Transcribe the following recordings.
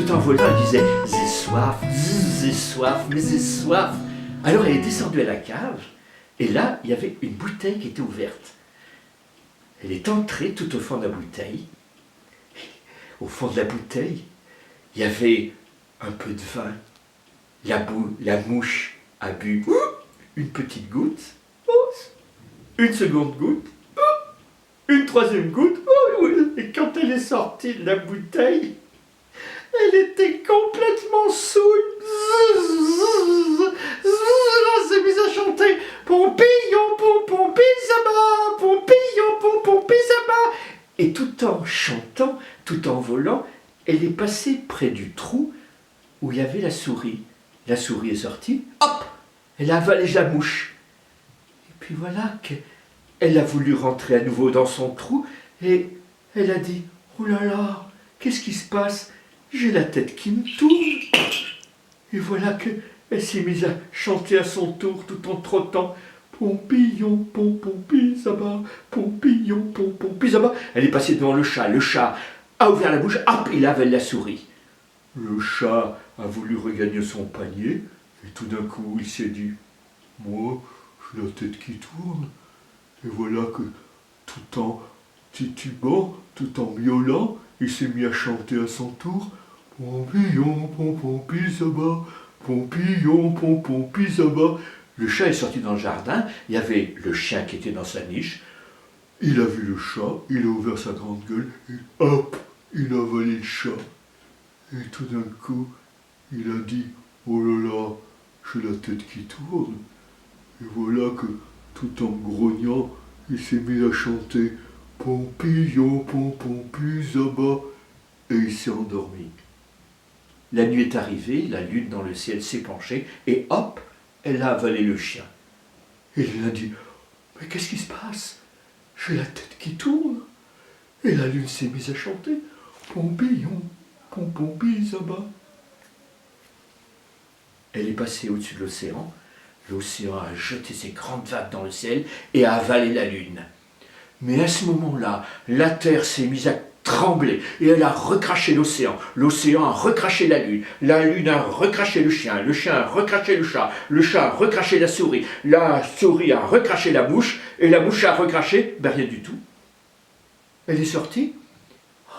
tout en volant, elle disait « J'ai soif, j'ai soif, mais j'ai soif ». Alors elle est descendue à la cave, et là, il y avait une bouteille qui était ouverte. Elle est entrée tout au fond de la bouteille. Au fond de la bouteille, il y avait un peu de vin. La mouche a bu une petite goutte, une seconde goutte, une troisième goutte, et quand elle est sortie de la bouteille, elle était complètement saoule. Elle s'est mise à chanter Pompillon, pompon, pisaba, Pompillon, pompon, pisaba. Et tout en chantant, tout en volant, elle est passée près du trou où il y avait la souris. La souris est sortie, hop, elle a avalé la mouche. Et puis voilà qu'elle a voulu rentrer à nouveau dans son trou et elle a dit « Oh là là, qu'est-ce qui se passe? J'ai la tête qui me tourne. » Et voilà qu'elle s'est mise à chanter à son tour tout en trottant. Pompillon, pompon, pisaba, Pompillon, pompon, pisaba. Elle est passée devant le chat. Le chat a ouvert la bouche, hop, il a avalé la souris. Le chat a voulu regagner son panier et tout d'un coup il s'est dit « Moi, j'ai la tête qui tourne. » Et voilà que tout en titubant, tout en miaulant, il s'est mis à chanter à son tour « Pompillon, pompon, pisaba, Pompillon, pompon, pisaba. » Le chat est sorti dans le jardin, il y avait le chien qui était dans sa niche, il a vu le chat, il a ouvert sa grande gueule et hop, il a avalé le chat. Et tout d'un coup, il a dit « Oh là là, j'ai la tête qui tourne. » Et voilà que, tout en grognant, il s'est mis à chanter « Pompillon, pompon, pisaba » et il s'est endormi. La nuit est arrivée, la lune dans le ciel s'est penchée et hop, elle a avalé le chien. Et il a dit « Mais qu'est-ce qui se passe? J'ai la tête qui tourne. » Et la lune s'est mise à chanter « Pompillon, pompon, pisaba. » Elle est passée au-dessus de l'océan. L'océan a jeté ses grandes vagues dans le ciel et a avalé la lune. Mais à ce moment-là, la terre s'est mise à trembler et elle a recraché l'océan. L'océan a recraché la lune a recraché le chien a recraché le chat a recraché la souris a recraché la mouche et la mouche a recraché, rien du tout. Elle est sortie,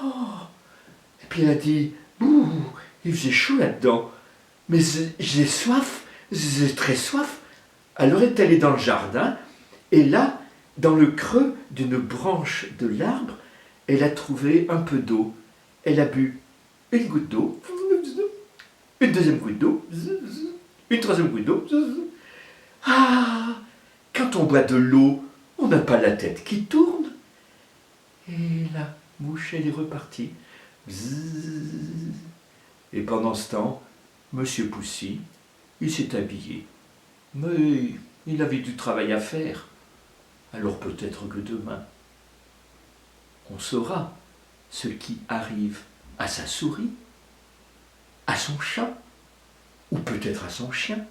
et puis elle a dit, ouh, il faisait chaud là-dedans, mais j'ai soif, j'ai très soif. Alors elle est allée dans le jardin, et là, dans le creux d'une branche de l'arbre, elle a trouvé un peu d'eau. Elle a bu une goutte d'eau, une deuxième goutte d'eau, une troisième goutte d'eau. Ah, quand on boit de l'eau, on n'a pas la tête qui tourne. Et la mouche, elle est repartie. Et pendant ce temps, Monsieur Poussy, il s'est habillé. Mais il avait du travail à faire. Alors peut-être que demain, on saura ce qui arrive à sa souris, à son chat, ou peut-être à son chien.